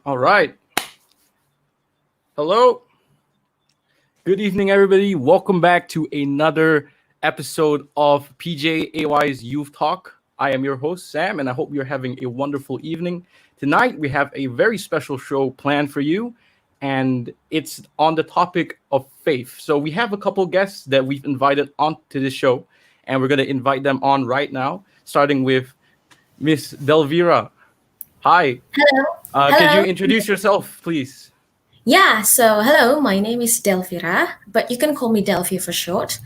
All right. Hello. Good evening, everybody. Welcome back to another episode of PJ AY's Youth Talk. I am your host, Sam, and I hope you're having a wonderful evening. Tonight, we have a very special show planned for you, and it's on the topic of faith. So, we have a couple guests that we've invited onto the show, and we're going to invite them on right now, starting with Miss Delvira. Hi. Hello. Could you Hello. introduce yourself, please? Hello, my name is Delvira, but you can call me Delvi for short.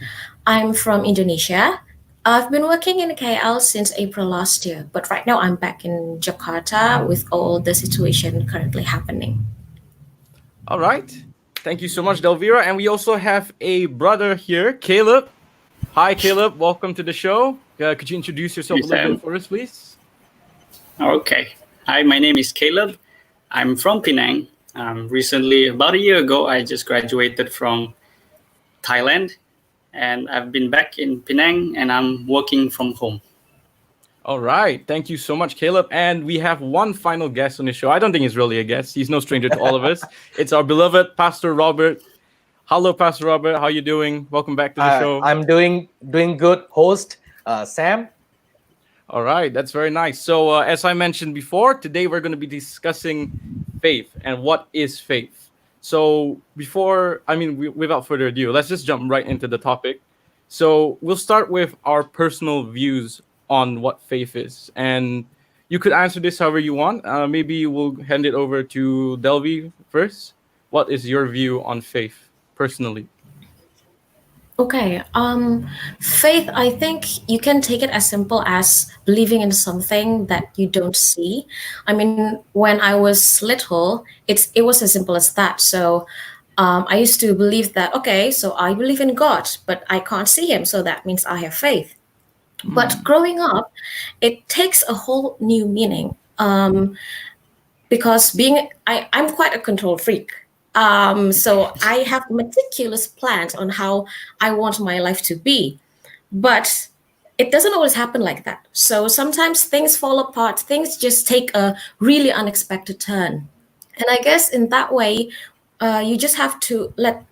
I'm from Indonesia. I've been working in KL since April last year, but right now I'm back in Jakarta with all the situation currently happening. All right. Thank you so much, Delvira. And we also have a brother here, Caleb. Hi, Caleb. Welcome to the show. Could you introduce yourself Hey, a little Sam. bit for us, please? Okay. Hi, my name is Caleb. I'm from Penang. Recently, about a year ago, I just graduated from Thailand, and I've been back in Penang, and I'm working from home. All right. Thank you so much, Caleb. And we have one final guest on the show. I don't think he's really a guest. He's no stranger to all of us. It's our beloved Pastor Robert. Hello, Pastor Robert. How you doing? Welcome back to the show. I'm doing good, host Sam. All right, that's very nice. So, as I mentioned before, today we're going to be discussing faith and what is faith. So, without further ado, let's just jump right into the topic. So, we'll start with our personal views on what faith is, and you could answer this however you want. Maybe we'll hand it over to Delvi first. What is your view on faith personally? Okay, faith, I think you can take it as simple as believing in something that you don't see. I mean, when I was little, it was as simple as that. So I used to believe that, okay, so I believe in God, but I can't see him, so that means I have faith. But growing up, it takes a whole new meaning. Because I'm quite a control freak. So I have meticulous plans on how I want my life to be, but it doesn't always happen like that. So sometimes things fall apart, things just take a really unexpected turn. And I guess in that way, you just have to let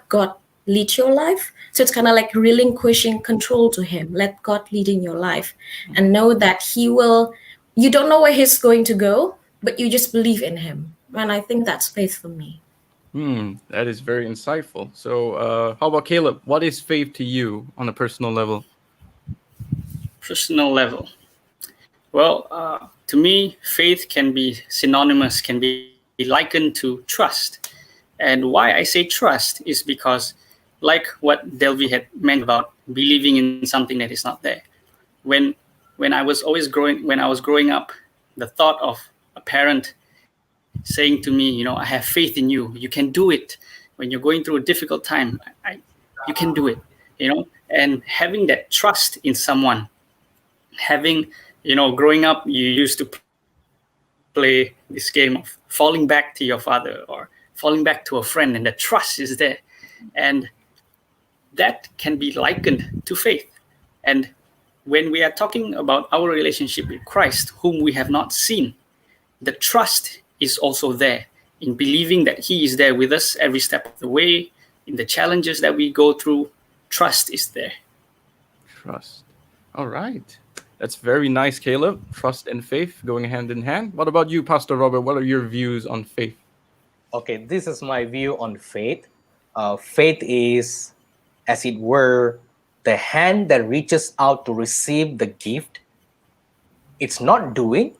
God lead your life. So it's kind of like relinquishing control to Him. Let God lead in your life, and know that He will. You don't know where He's going to go, but you just believe in Him. And I think that's faith for me. That is very insightful. So, how about Caleb? What is faith to you on a personal level? Personal level. Well, to me, faith can be synonymous, can be likened to trust. And why I say trust is because, like what Delvi had mentioned about believing in something that is not there. When when I was growing up, the thought of a parent saying to me, I have faith in you. You can do it. When you're going through a difficult time, you can do it. And having that trust in someone, growing up, you used to play this game of falling back to your father or falling back to a friend, and the trust is there. And that can be likened to faith. And when we are talking about our relationship with Christ, whom we have not seen, the trust is also there in believing that He is there with us every step of the way, in the challenges that we go through. Trust is there. Trust. All right. That's very nice, Caleb. Trust and faith going hand in hand. What about you, Pastor Robert? What are your views on faith? Okay, this is my view on faith. Faith is, as it were, the hand that reaches out to receive the gift. It's not doing,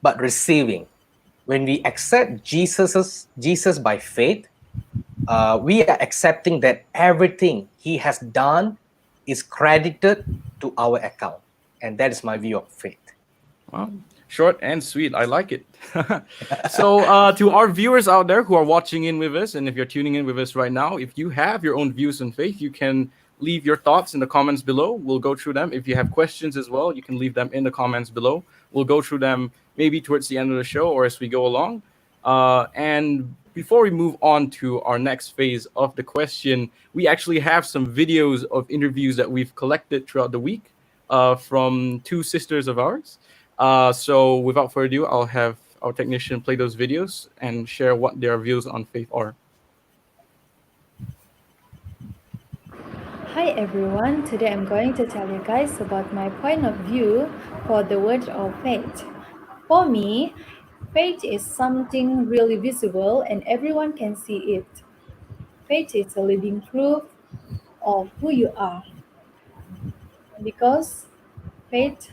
but receiving. When we accept Jesus by faith, we are accepting that everything He has done is credited to our account. And that is my view of faith. Well, short and sweet. I like it. So, to our viewers out there who are watching in with us, and if you're tuning in with us right now, if you have your own views on faith, you can leave your thoughts in the comments below. We'll go through them. If you have questions as well, you can leave them in the comments below. We'll go through them maybe towards the end of the show or as we go along. And before we move on to our next phase of the question, we actually have some videos of interviews that we've collected throughout the week from two sisters of ours. So without further ado, I'll have our technician, play those videos and share what their views on faith are. Hi everyone, today I'm going to tell you guys about my point of view for the word of faith. For me, faith is something really visible and everyone can see it. Faith is a living proof of who you are because faith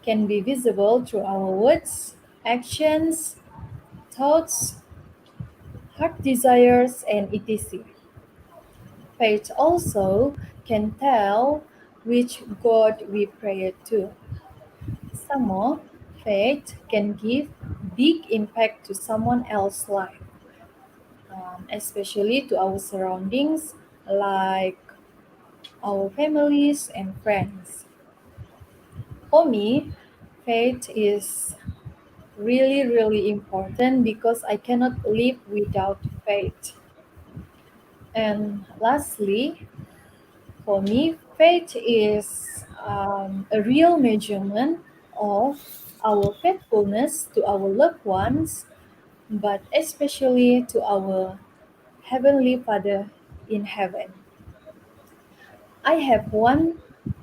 can be visible through our words, actions, thoughts, heart desires, and etc. Faith also can tell which God we pray to. Some more, faith can give big impact to someone else's life, especially to our surroundings, like our families and friends. For me, faith is really important because I cannot live without faith. And lastly, for me, faith is a real measurement of our faithfulness to our loved ones, but especially to our Heavenly Father in heaven. I have one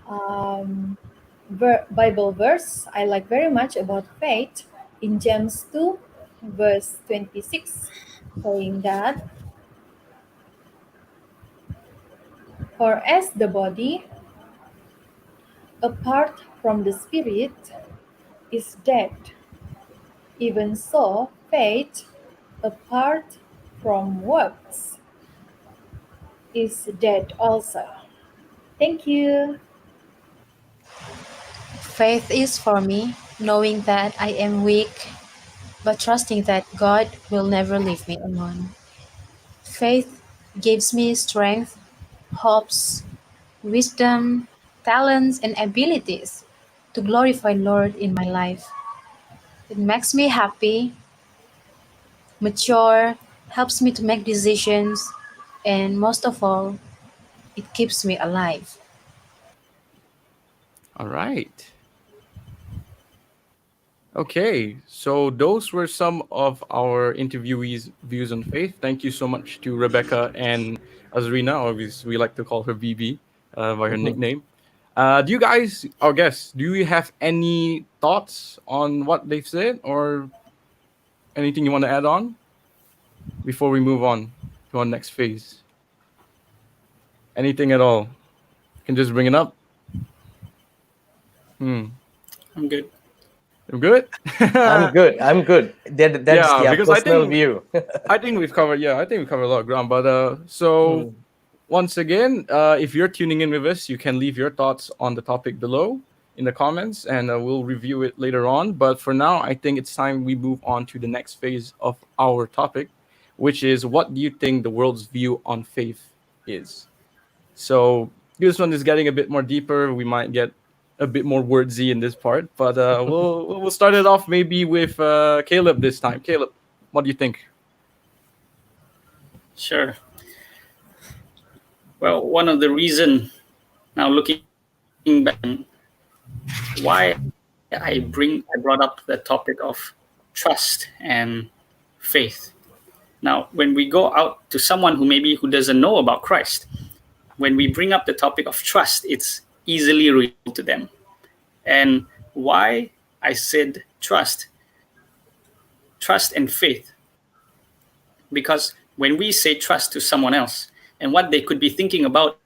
um, Bible verse I like very much about faith in James 2, verse 26, saying that, "For as the body, apart from the spirit, is dead, even so faith, apart from works, is dead also." Thank you. Faith is for me knowing that I am weak, but trusting that God will never leave me alone. Faith gives me strength, hopes, wisdom, talents, and abilities to glorify Lord in my life. It makes me happy, mature, helps me to make decisions, and most of all, it keeps me alive. All right. Okay, so those were some of our interviewees' views on faith. Thank you so much to Rebecca and Azrina, or we like to call her BB by her Mhm. nickname. Do you guys, our guests, do you have any thoughts on what they've said or anything you want to add on before we move on to our next phase? Anything at all? You can just bring it up. Hmm. I'm good. I'm good. I'm good. I'm good. That's Yeah, their because I personal think view. I think we've covered. Yeah, I think we covered a lot of ground. But so Mm. once again, if you're tuning in with us, you can leave your thoughts on the topic below in the comments, and we'll review it later on. But for now, I think it's time we move on to the next phase of our topic, which is what do you think the world's view on faith is? So this one is getting a bit more deeper. We might get a bit more wordsy in this part, but we'll start it off maybe with Caleb this time. Caleb, what do you think? Sure. Well, one of the reason now looking back why I brought up the topic of trust and faith. Now, when we go out to someone who doesn't know about Christ, when we bring up the topic of trust, it's easily relatable to them. And why I said trust and faith, because when we say trust to someone else, and what they could be thinking about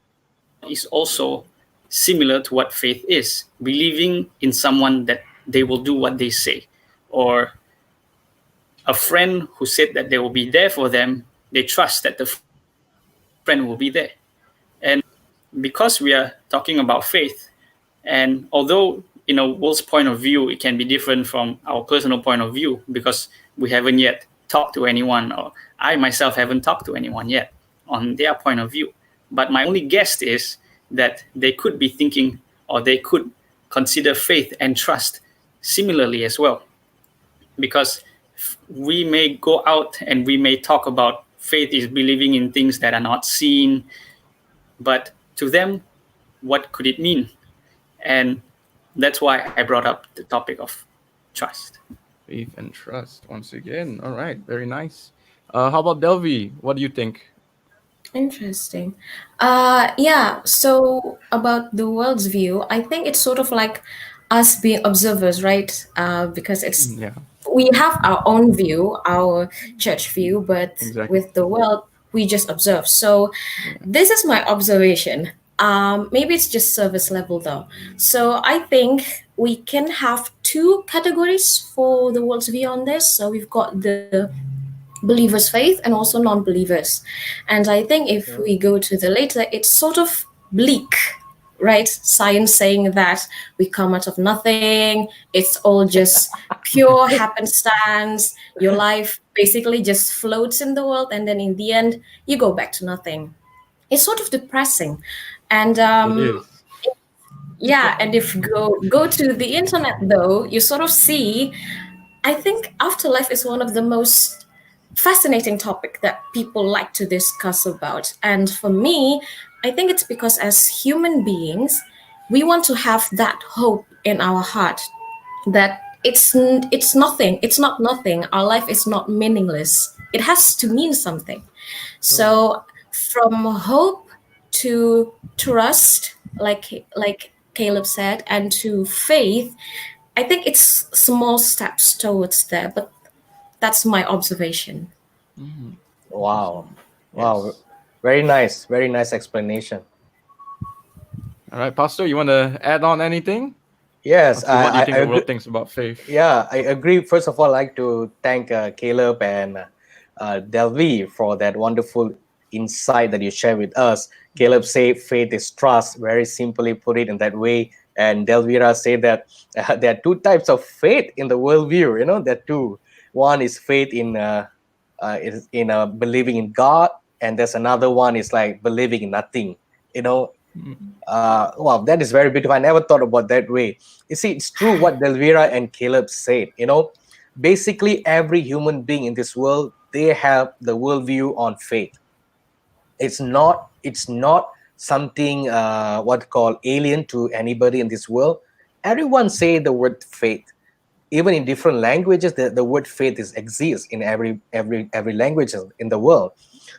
is also similar to what faith is, believing in someone that they will do what they say, or a friend who said that they will be there for them, they trust that the friend will be there. And because we are talking about faith, and although in a world's point of view it can be different from our personal point of view because we haven't yet talked to anyone, or I myself haven't talked to anyone yet on their point of view, but my only guess is that they could be thinking, or they could consider faith and trust similarly as well, because we may go out and we may talk about faith is believing in things that are not seen, but to them, what could it mean? And that's why I brought up the topic of trust. Faith and trust once again. All right, very nice. How about Delvi? What do you think? Interesting. Yeah, so about the world's view, I think it's sort of like us being observers, right? Because it's Yeah, we have our own view, our church view, but exactly. with the world, we just observe. So Yeah. this is my observation. Maybe it's just service level though. So I think we can have two categories for the world's view on this. So we've got the believers' faith and also non believers. And I think if Yeah. we go to the later, it's sort of bleak, right? Science saying that we come out of nothing, it's all just pure happenstance. Your life basically just floats in the world, and then in the end, you go back to nothing. It's sort of depressing. And It is. yeah, and if go to the internet though, you sort of see I think afterlife is one of the most fascinating topic that people like to discuss about. And for me, I think it's because as human beings, we want to have that hope in our heart that it's nothing. It's not nothing. Our life is not meaningless. It has to mean something. Mm. So from hope to trust, like Caleb said, and to faith, I think it's small steps towards there, but that's my observation. Mhm. Wow. Awesome. Wow. Yes. Very nice. Very nice explanation. All right, Pastor, you want to add on anything Yes, as to what you I think the agree. world thinks about faith? Yeah, I agree. First of all, I'd like to thank Caleb and Delvi for that wonderful insight that you shared with us. Caleb said faith is trust, very simply put it in that way. And Delvira said that there are two types of faith in the worldview. There are two. One is faith in believing in God, and there's another one is like believing in nothing. You know, Mm. wow, that is very beautiful. I never thought about that way. You see, it's true what Delvira and Caleb said. Basically, every human being in this world, they have the worldview on faith. It's not something what called alien to anybody in this world. Everyone say the word faith. Even in different languages, the word faith exists in every language in the world.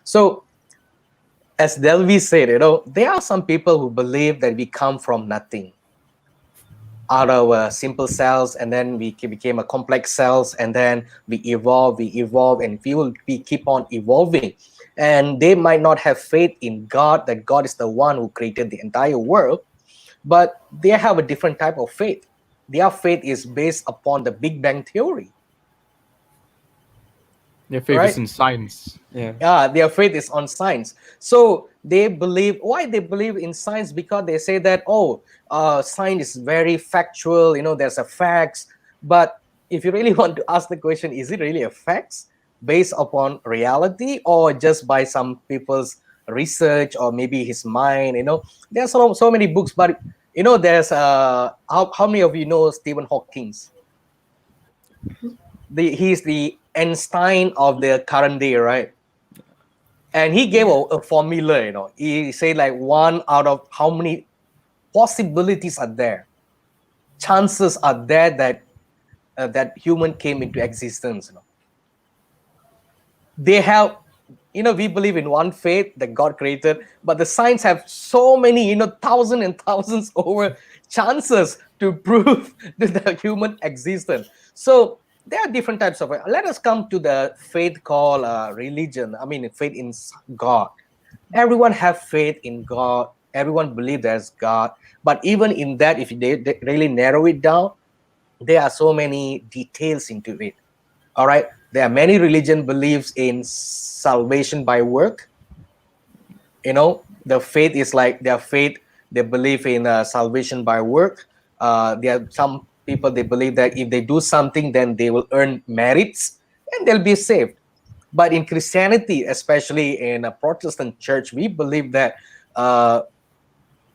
So as Delvi said, there are some people who believe that we come from nothing, out of simple cells, and then we became a complex cells, and then we evolve, and we keep on evolving. And they might not have faith in God, that God is the one who created the entire world, but they have a different type of faith. Their faith is based upon the Big Bang theory, Their faith is right? in science. Yeah. Their faith is on science. So they believe, why they believe in science? Because they say that, science is very factual, there's a facts. But if you really want to ask the question, is it really a facts based upon reality, or just by some people's research, or maybe his mind? There's so many books, but there's how many of you know Stephen Hawking's? He's the Einstein of the current day, right? And he gave Yeah. a formula. He said like one out of how many possibilities are there, chances are there that human came into existence. They have, we believe in one faith that God created, but the science have so many, thousands and thousands over chances to prove the human existence. So there are different types of it. Let us come to the faith called religion. I mean, faith in God. Everyone have faith in God. Everyone believe there's God. But even in that, if they really narrow it down, there are so many details into it. All right. There are many religion believes in salvation by work. The faith is like their faith. They believe in salvation by work. There are some people, they believe that if they do something, then they will earn merits and they'll be saved. But in Christianity, especially in a Protestant church, we believe that uh,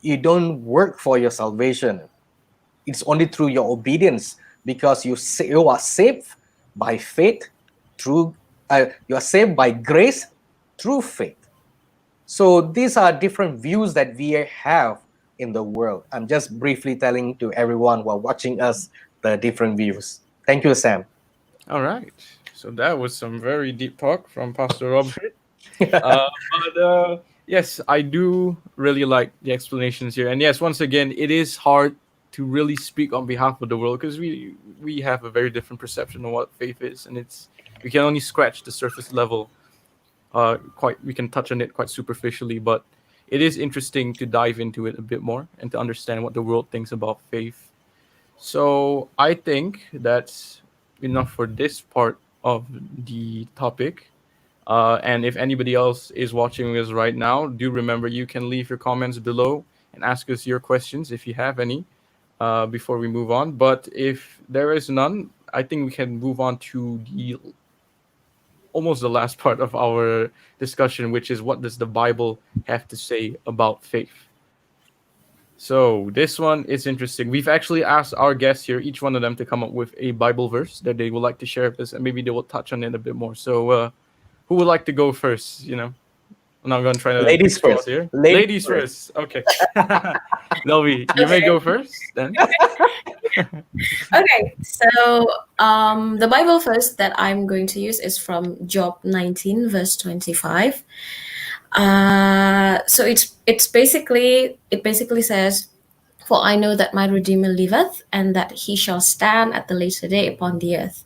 you don't work for your salvation. It's only through your obedience, because you are saved by faith through you are saved by grace through faith. So these are different views that we have in the world. I'm just briefly telling to everyone who are watching us the different views. Thank you, Sam. All right. So that was some very deep talk from Pastor Robert. But yes, I do really like the explanations here. And yes, once again, it is hard to really speak on behalf of the world because we have a very different perception of what faith is, and it's we can only scratch the surface level. Quite we can touch on it quite superficially, but it is interesting to dive into it a bit more and to understand what the world thinks about faith. So I think that's enough for this part of the topic. And if anybody else is watching us right now, do remember you can leave your comments below and ask us your questions if you have any before we move on. But if there is none, I think we can move on to the almost the last part of our discussion, which is what does the Bible have to say about faith? So this one is interesting. We've actually asked our guests here, each one of them, to come up with a Bible verse that they would like to share with us, and maybe they will touch on it a bit more. So, who would like to go first? I'm not going to try to pick Ladies straws first. here. Ladies Ladies first. Okay. Delvi, you may Okay. go first then. Okay, so the Bible verse that I'm going to use is from Job 19, verse 25. So it basically says, "For I know that my Redeemer liveth, and that he shall stand at the later day upon the earth."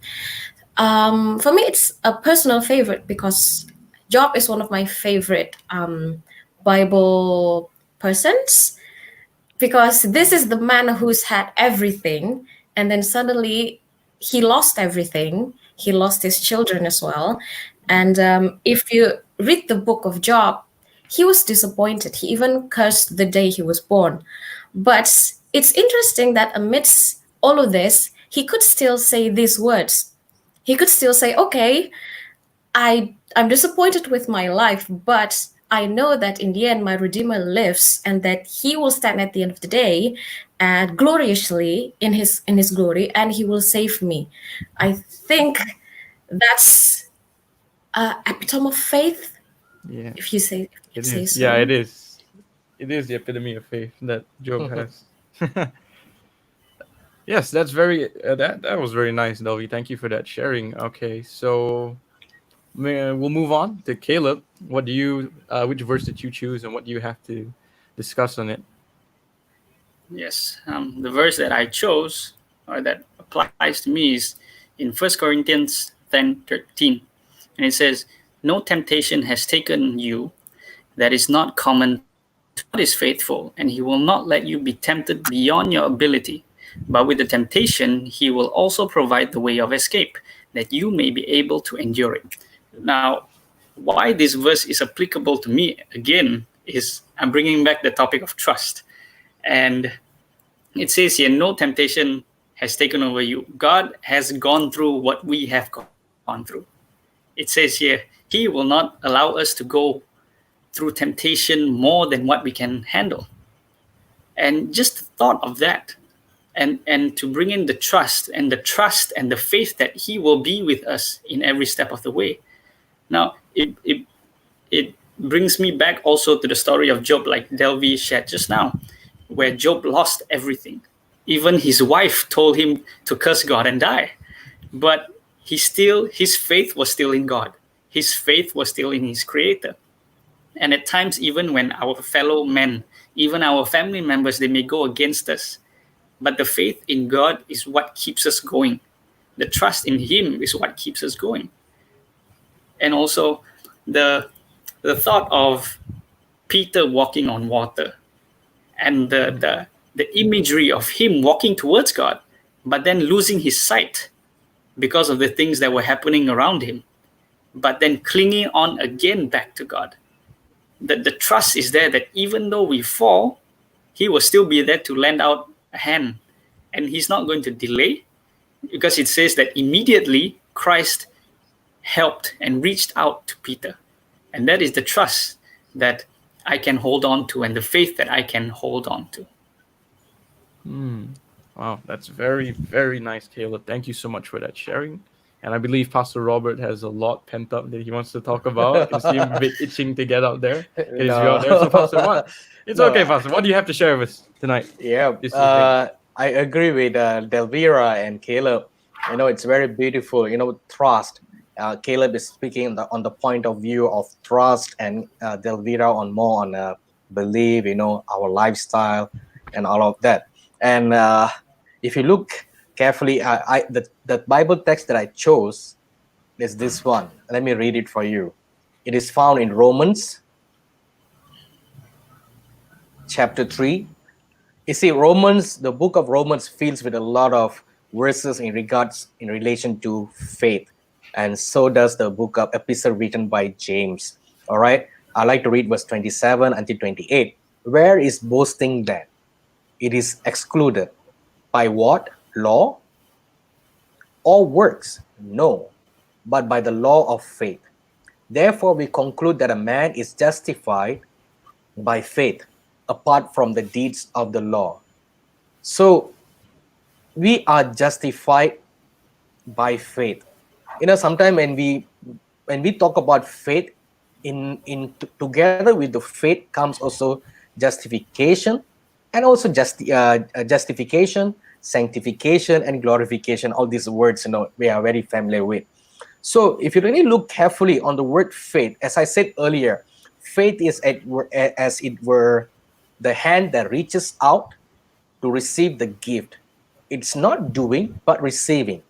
For me, it's a personal favorite because Job is one of my favorite Bible persons, because this is the man who's had everything, and then suddenly he lost everything. He lost his children as well. And if you read the book of Job, he was disappointed. He even cursed the day he was born. But it's interesting that amidst all of this, he could still say these words. He could still say, okay, I'm disappointed with my life, but I know that in the end my Redeemer lives, and that he will stand at the end of the day and gloriously in his glory, and he will save me. I think that's epitome of faith, Yeah, if you say it is. Yeah, it so. is. It is the epitome of faith that Job has. Yes, that's very that was very nice, Delvi. Thank you for that sharing. Okay, so we'll move on to Caleb. Which verse did you choose, and what do you have to discuss on it? Yes, the verse that I chose, or that applies to me, is in 1 Corinthians 10:13, and it says, "No temptation has taken you that is not common to man. God is faithful, and he will not let you be tempted beyond your ability. But with the temptation, he will also provide the way of escape, that you may be able to endure it." Now, why this verse is applicable to me again is I'm bringing back the topic of trust. And it says here, no temptation has taken over you. God has gone through what we have gone through. It says here, he will not allow us to go through temptation more than what we can handle. And just the thought of that, and to bring in the trust and the faith that he will be with us in every step of the way. Now, it brings me back also to the story of Job, like Delvi shared just now, where Job lost everything. Even his wife told him to curse God and die. But his faith was still in God. His faith was still in his creator. And at times, even when our fellow men, even our family members, they may go against us, but the faith in God is what keeps us going. The trust in him is what keeps us going. And also the thought of Peter walking on water, and the imagery of him walking towards God, but then losing his sight because of the things that were happening around him, but then clinging on again back to God. The trust is there that even though we fall, he will still be there to lend out a hand. And he's not going to delay, because it says that immediately Christ helped and reached out to Peter. And that is the trust that I can hold on to, and the faith that I can hold on to. Wow, that's very, very nice, Caleb. Thank you so much for that sharing. And I believe Pastor Robert has a lot pent up that he wants to talk about. I can see him a bit itching to get out there, get his view out there. So, Pastor, what? It's No, okay, Pastor. What do you have to share with us tonight? yeah, This evening? I agree with Delvira and Caleb. It's very beautiful. Trust. Caleb is speaking on the point of view of trust, and Delvira on more on belief. Our lifestyle and all of that. And if you look carefully, the Bible text that I chose is this one. Let me read it for you. It is found in Romans chapter 3. You see, the book of Romans fills with a lot of verses in relation to faith. And so does the book of epistle written by James. All right. I like to read verse 27 until 28. Where is boasting then? It is excluded. By what? Law or works? No, but by the law of faith. Therefore, we conclude that a man is justified by faith apart from the deeds of the law. So we are justified by faith. Sometimes when we talk about faith, together with the faith comes also justification, and also justification, sanctification, and glorification. All these words we are very familiar with. So if you really look carefully on the word faith, as I said earlier, faith is as it were the hand that reaches out to receive the gift. It's not doing, but receiving.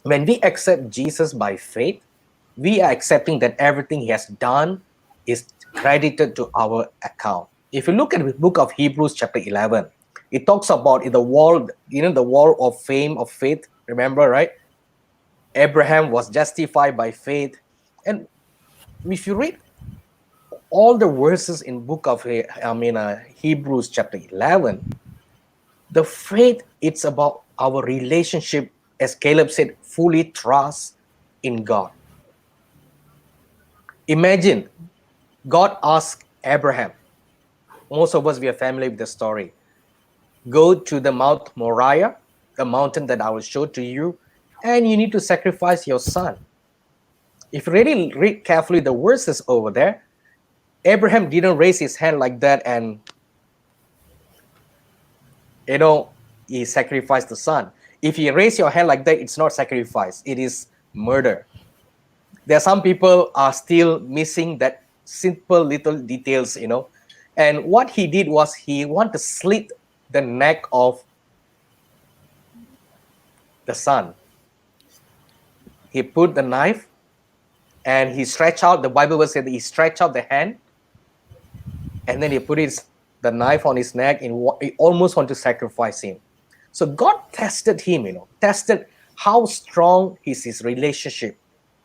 When we accept Jesus by faith, we are accepting that everything he has done is credited to our account. If you look at the book of Hebrews chapter 11, it talks about the wall, the wall of fame of faith. Remember, right? Abraham was justified by faith. And if you read all the verses in book of Hebrews chapter 11, the faith, it's about our relationship, as Caleb said, fully trust in God. Imagine God asked Abraham, most of us, we are familiar with the story, go to the Mount Moriah, the mountain that I will show to you, and you need to sacrifice your son. If you really read carefully the verses over there, Abraham didn't raise his hand like that and he sacrificed the son. If you raise your hand like that, it's not sacrifice, it is murder. There are some people are still missing that simple little details, And what he did was he wanted to slit the neck of the son. He put the knife and he stretched out, the Bible will say that he stretched out the hand, and then he put the knife on his neck and he almost wanted to sacrifice him. So God tested him, tested how strong is his relationship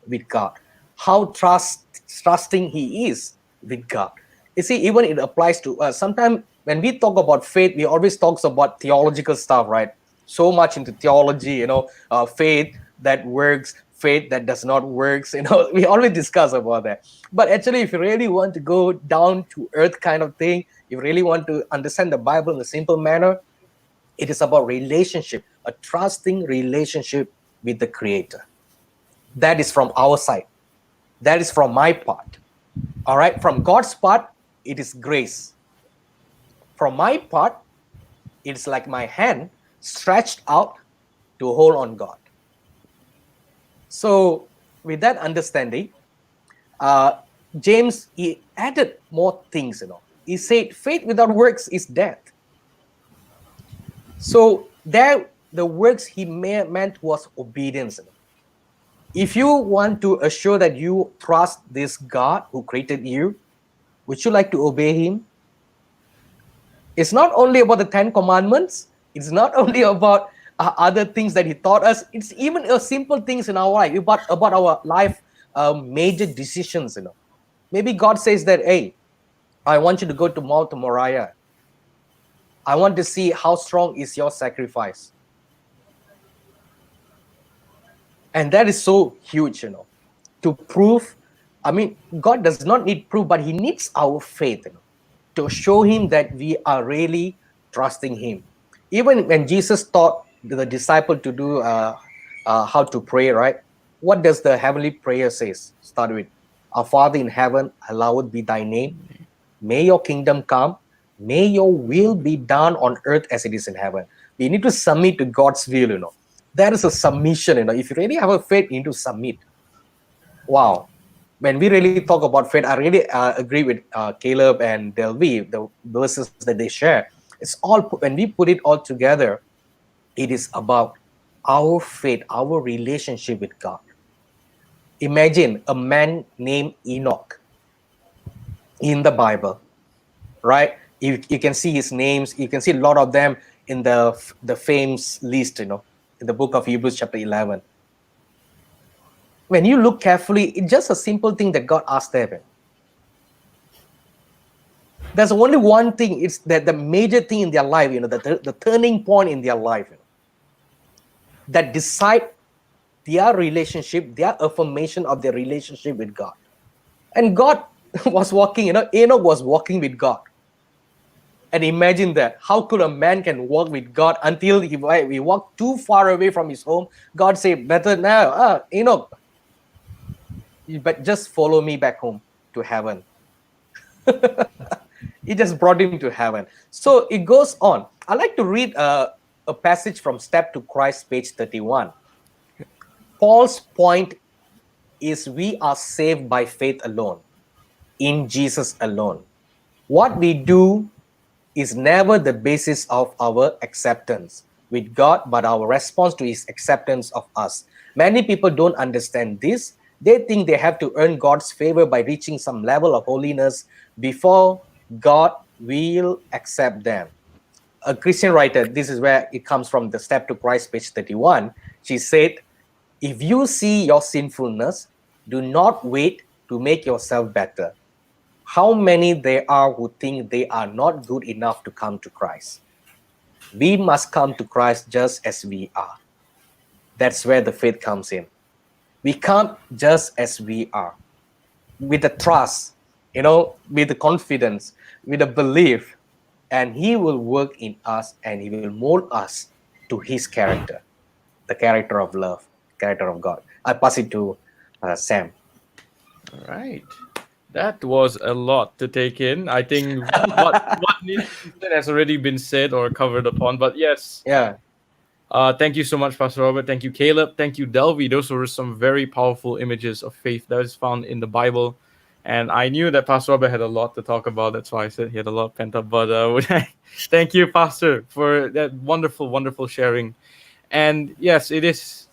with God, how trusting he is with God. You see, even it applies to us. Sometimes when we talk about faith, we always talk about theological stuff, right? So much into theology, faith that works, faith that does not work. We always discuss about that. But actually, if you really want to go down to earth kind of thing, you really want to understand the Bible in a simple manner, it is about relationship, a trusting relationship with the Creator. That is from our side. That is from my part. All right. From God's part, it is grace. From my part, it's like my hand stretched out to hold on God. So with that understanding, James, he added more things, He said, faith without works is death. So there, the works he meant was obedience. If you want to assure that you trust this God who created you, would you like to obey him? It's not only about the 10 commandments. It's not only about other things that he taught us. It's even simple things in our life, about our life, major decisions. Maybe God says that, hey, I want you to go to Mount Moriah. I want to see how strong is your sacrifice. And that is so huge, to prove. I mean, God does not need proof, but he needs our faith, to show him that we are really trusting him. Even when Jesus taught the disciple to do how to pray, right? What does the heavenly prayer says? Start with, our Father in heaven, hallowed be thy name. May your kingdom come. May your will be done on earth as it is in heaven. We need to submit to God's will, That is a submission. If you really have a faith, you need to submit. Wow. When we really talk about faith, I really agree with Caleb and Delvi, the verses that they share. It's all, when we put it all together, it is about our faith, our relationship with God. Imagine a man named Enoch in the Bible, right? You can see his names. You can see a lot of them in the famous list, in the book of Hebrews chapter 11. When you look carefully, it's just a simple thing that God asked them. There's only one thing. It's that the major thing in their life, the turning point in their life, that decide their relationship, their affirmation of their relationship with God. And God was walking, Enoch was walking with God. And imagine that. How could a man can walk with God until he walked too far away from his home? God said, better now, Enoch, but just follow me back home to heaven. He just brought him to heaven. So it goes on. I like to read a passage from Step to Christ, page 31. Paul's point is we are saved by faith alone, in Jesus alone. What we do is never the basis of our acceptance with God, but our response to his acceptance of us. Many people don't understand this. They think they have to earn God's favor by reaching some level of holiness before God will accept them. A Christian writer, this is where it comes from, the Step to Christ, page 31. She said, if you see your sinfulness, do not wait to make yourself better. How many there are who think they are not good enough to come to Christ? We must come to Christ just as we are. That's where the faith comes in. We come just as we are, with the trust, with the confidence, with the belief, and he will work in us and he will mold us to his character, the character of love, character of God. I pass it to Sam. All right. That was a lot to take in. I think what needs to be said has already been said or covered upon. But yes, Yeah. thank you so much, Pastor Robert. Thank you, Caleb. Thank you, Delvi. Those were some very powerful images of faith that is found in the Bible. And I knew that Pastor Robert had a lot to talk about. That's why I said he had a lot pent up. But thank you, Pastor, for that wonderful, wonderful sharing. And yes, it is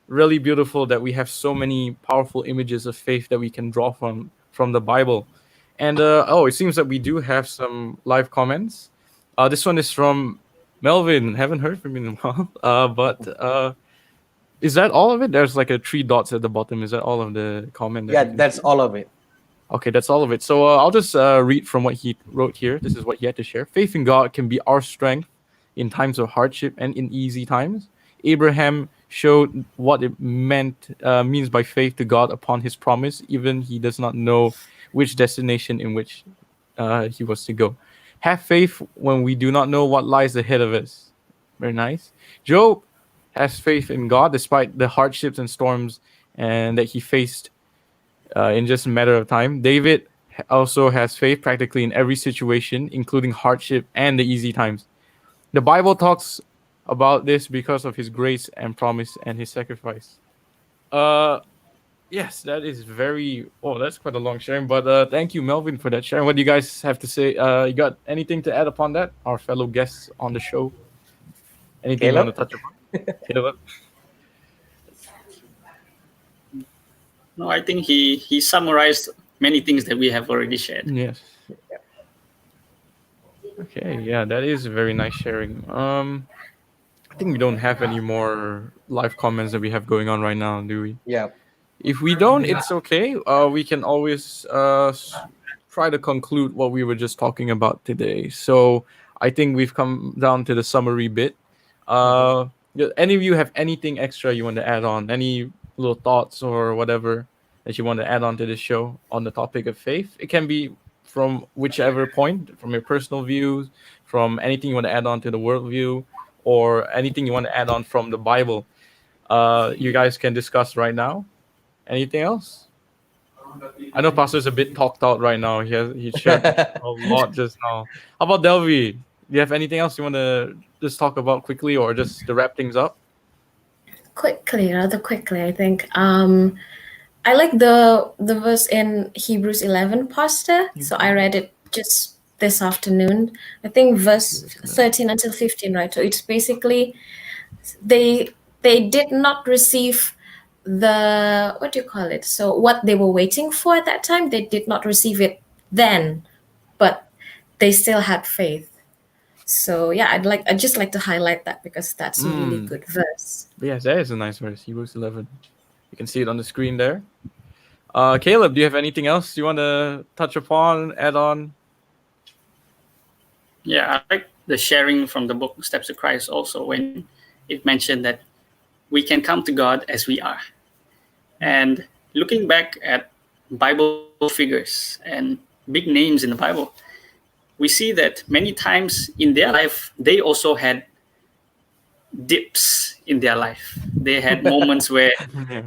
really beautiful that we have so many powerful images of faith that we can draw from the Bible. And it seems that we do have some live comments. This one is from Melvin. Haven't heard from him in a while. But is that all of it? There's like a 3 dots at the bottom. Is that all of the comment? Yeah, that's all of it. Okay, that's all of it. So I'll just read from what he wrote here. This is what he had to share. Faith in God can be our strength in times of hardship and in easy times. Abraham showed what it means by faith to God upon his promise, even he does not know which destination in which he was to go. Have faith when we do not know what lies ahead of us. Very nice. Job has faith in God despite the hardships and storms and that he faced in just a matter of time. David also has faith practically in every situation, including hardship and the easy times. The Bible talks about this because of his grace and promise and his sacrifice. Yes, that is that's quite a long sharing, but thank you, Melvin, for that sharing. What do you guys have to say? You got anything to add upon that? Our fellow guests on the show? Anything you want to touch upon? Caleb? No, I think he summarized many things that we have already shared. Yes. Okay, yeah, that is very nice sharing. I think we don't have any more live comments that we have going on right now, do we? Yeah. If we don't, it's okay. We can always try to conclude what we were just talking about today. So I think we've come down to the summary bit. Any of you have anything extra you want to add on? Any little thoughts or whatever that you want to add on to this show on the topic of faith? It can be from whichever point, from your personal views, from anything you want to add on to the worldview, or anything you want to add on from the Bible. You guys can discuss right now. Anything else? I know Pastor's a bit talked out right now. He shared a lot just now. How about Delvi? Do you have anything else you want to just talk about quickly or just to wrap things up? rather quickly, I think. I like the verse in Hebrews 11, Pastor. So I read it just this afternoon. I think verse 13 until 15, right? So it's basically they they did not receive the, what do you call it? So what they were waiting for at that time, they did not receive it then, but they still had faith. So yeah, I'd just like to highlight that because that's a really Mm. good verse. Yes, that is a nice verse. Hebrews 11. You can see it on the screen there. Caleb, do you have anything else you want to touch upon, add on? Yeah, I like the sharing from the book Steps to Christ also when it mentioned that we can come to God as we are. And looking back at Bible figures and big names in the Bible, we see that many times in their life, they also had dips in their life. They had moments where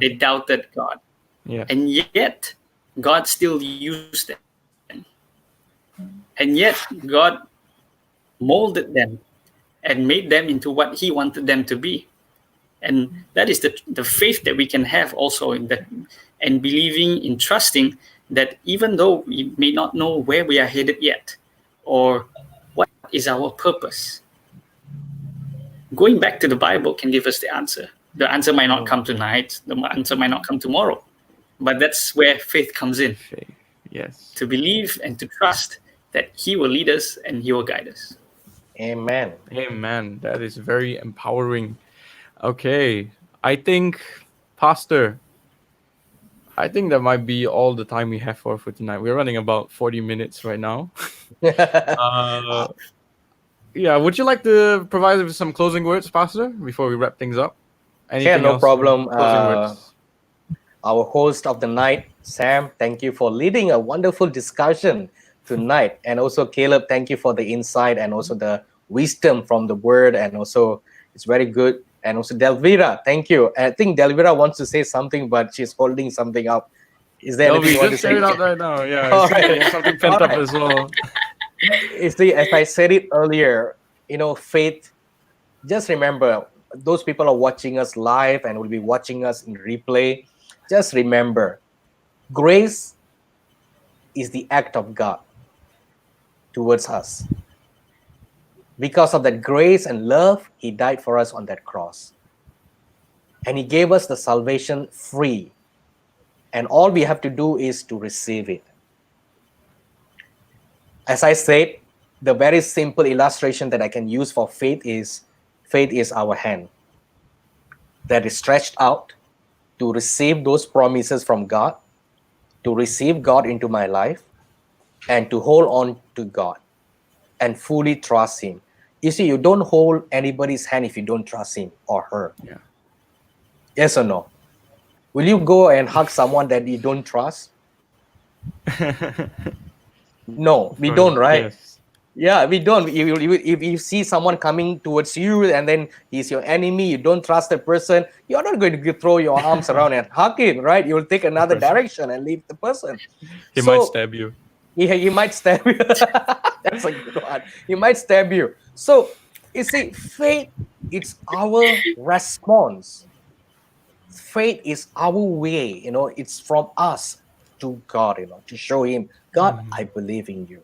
they doubted God. Yeah. And yet, God still used them. And yet, God molded them and made them into what He wanted them to be. And that is the faith that we can have also in that, and believing in trusting that even though we may not know where we are headed yet or what is our purpose, going back to the Bible can give us the answer. The answer might not come tonight, the answer might not come tomorrow, but that's where faith comes in, Faith. Yes. to believe and to trust that He will lead us and He will guide us. Amen. Amen. That is very empowering. Okay. I think, Pastor, I think that might be all the time we have for tonight. We're running about 40 minutes right now. Uh, yeah, would you like to provide us with some closing words, Pastor, before we wrap things up? Anything no else? problem. Closing words. Our host of the night, Sam, thank you for leading a wonderful discussion tonight. And also, Caleb, thank you for the insight and also the wisdom from the word. And also, it's very good. And also, Delvira, thank you. I think Delvira wants to say something, but she's holding something up. Is there anything Delvi, you want to just share it say? out right now. Yeah, All I think right. you have something pent All up right. as well. You see, as I said it earlier, faith, just remember, those people are watching us live and will be watching us in replay. Just remember, grace is the act of God towards us. Because of that grace and love, He died for us on that cross. And He gave us the salvation free. And all we have to do is to receive it. As I said, the very simple illustration that I can use for faith is our hand that is stretched out to receive those promises from God, to receive God into my life, and to hold on to God and fully trust Him. You see, you don't hold anybody's hand if you don't trust him or her. Yeah. Yes or no? Will you go and hug someone that you don't trust? No, we don't, right? Yes. Yeah, we don't. If you see someone coming towards you and then he's your enemy, you don't trust the person, you're not going to throw your arms around and hug him, right? You will take another direction and leave the person. He might stab you. He might stab you. That's a good one. He might stab you. So, you see, faith, it's our response. Faith is our way, it's from us to God, to show him, God, I believe in you.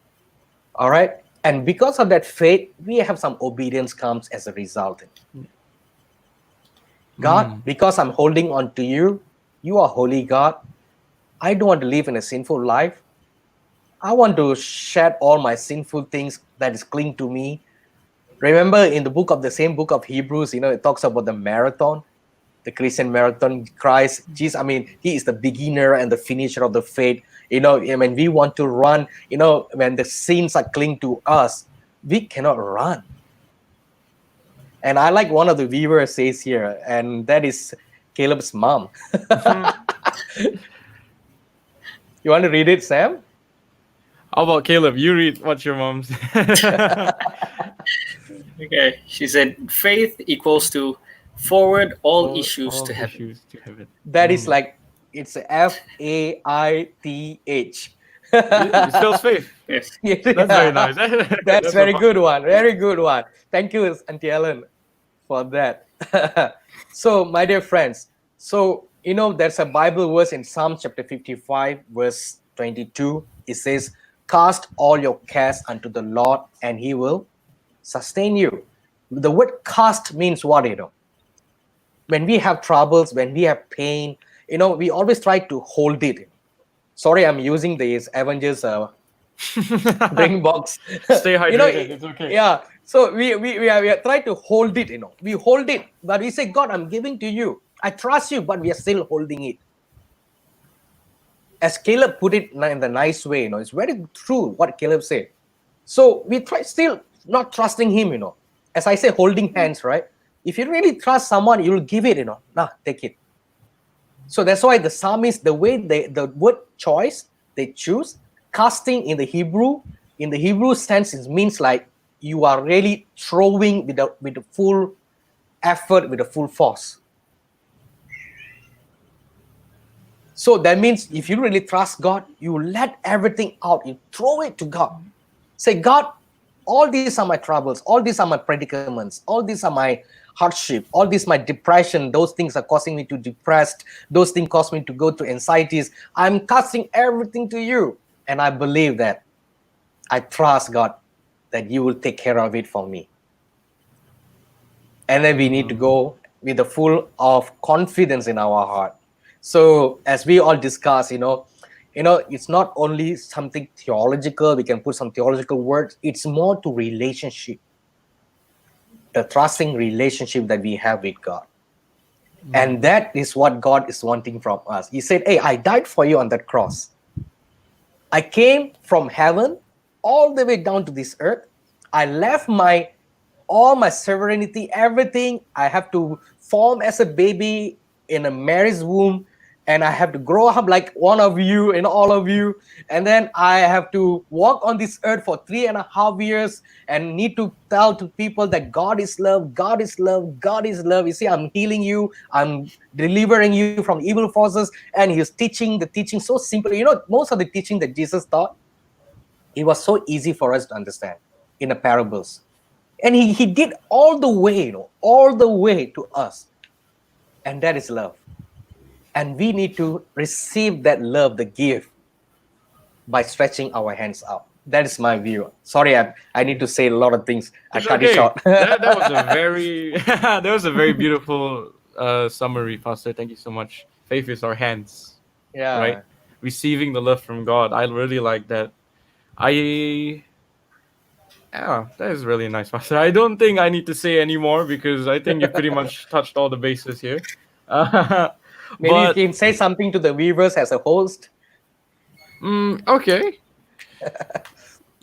All right. And because of that faith, we have some obedience comes as a result. God, because I'm holding on to you, you are holy God. I don't want to live in a sinful life. I want to shed all my sinful things that is cling to me. Remember in the same book of Hebrews, it talks about the marathon, the Christian marathon. Christ, Jesus, he is the beginner and the finisher of the faith. When we want to run, when the sins are cling to us, we cannot run. And I like one of the viewers says here, and that is Caleb's mom. You want to read it, Sam? How about Caleb? You read what your mom said. Okay, she said, faith equals to forward all issues All to heaven. issues to heaven. That is like, it's FAITH. It spells faith. Yes. That's very nice. That's very good one. Very good one. Thank you, Auntie Ellen, for that. So, my dear friends, so there's a Bible verse in Psalm chapter 55, verse 22. It says, "Cast all your cares unto the Lord, and He will sustain you." The word "cast" means what? When we have troubles, when we have pain, we always try to hold it. Sorry, I'm using this Avengers drink box. Stay hydrated. It's okay. Yeah. So we are trying to hold it. We hold it, but we say, God, I'm giving to you. I trust you, but we are still holding it. As Caleb put it in the nice way, it's very true what Caleb said. So we try still not trusting him. As I say, holding hands, right? If you really trust someone, you'll give it. Nah, take it. So that's why the psalmist, the way the word choice they choose, casting in the Hebrew sense, it means like you are really throwing with the full effort, with the full force. So that means if you really trust God, you let everything out, you throw it to God. Say, God, all these are my troubles, all these are my predicaments, all these are my hardship, all this my depression, those things are causing me to depressed, those things cause me to go to anxieties. I'm casting everything to you, and I believe that I trust God that you will take care of it for me. And then we need to go with the full of confidence in our heart. So as we all discuss, it's not only something theological, we can put some theological words, it's more to relationship, the trusting relationship that we have with God. And that is what God is wanting from us. He said, hey, I died for you on that cross. I came from heaven all the way down to this earth. I left all my sovereignty, everything. I have to form as a baby in a Mary's womb, and I have to grow up like one of you and all of you, and then I have to walk on this earth for 3.5 years and need to tell to people that God is love, God is love, God is love. You see, I'm healing you, I'm delivering you from evil forces, and He's teaching the teaching so simple. Most of the teaching that Jesus taught, it was so easy for us to understand in the parables. And he did all the way, all the way to us. And that is love. And we need to receive that love, the gift, by stretching our hands out. That is my view. Sorry, I need to say a lot of things. I cut it short. that was a very that was a very beautiful summary, Pastor. Thank you so much. Faith is our hands. Yeah. Right? Receiving the love from God. I really like that. Yeah, that is really nice, Pastor. I don't think I need to say any more because I think you pretty much touched all the bases here. Maybe you can say something to the viewers as a host. Okay.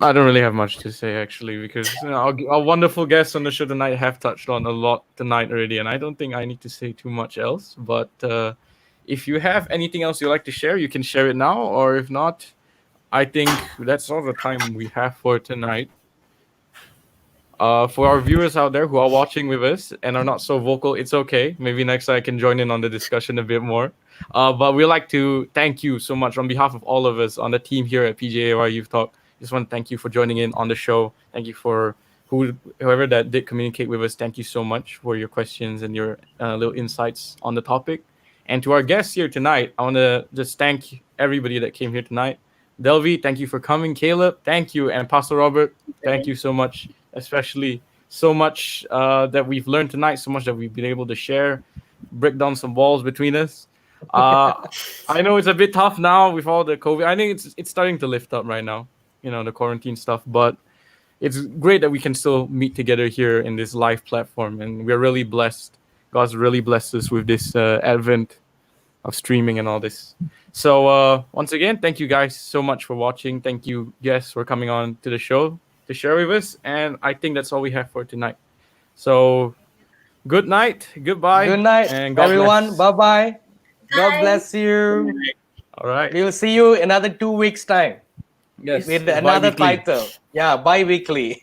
I don't really have much to say actually because our wonderful guests on the show tonight have touched on a lot tonight already, and I don't think I need to say too much else. But if you have anything else you'd like to share, you can share it now, or if not, I think that's all the time we have for tonight. For our viewers out there who are watching with us and are not so vocal, it's okay. Maybe next time I can join in on the discussion a bit more. But we'd like to thank you so much on behalf of all of us on the team here at PJAY Youth Talk. Just want to thank you for joining in on the show. Thank you for whoever that did communicate with us. Thank you so much for your questions and your little insights on the topic. And to our guests here tonight, I want to just thank everybody that came here tonight. Delvi, thank you for coming. Caleb, thank you. And Pastor Robert, thank you so much. Especially so much that we've learned tonight, so much that we've been able to share, break down some walls between us. I know it's a bit tough now with all the COVID. I think it's starting to lift up right now, the quarantine stuff. But it's great that we can still meet together here in this live platform, and we're really blessed. God's really blessed us with this advent of streaming and all this. So once again, thank you guys so much for watching. Thank you, guests, for coming on to the show to share with us, and I think that's all we have for tonight. So good night, goodbye, Good night, and God everyone. bless. Bye-bye. God Bye. bless you. All right. We will see you another 2 weeks time Yes. with another bi-weekly. title. Yeah, bi-weekly.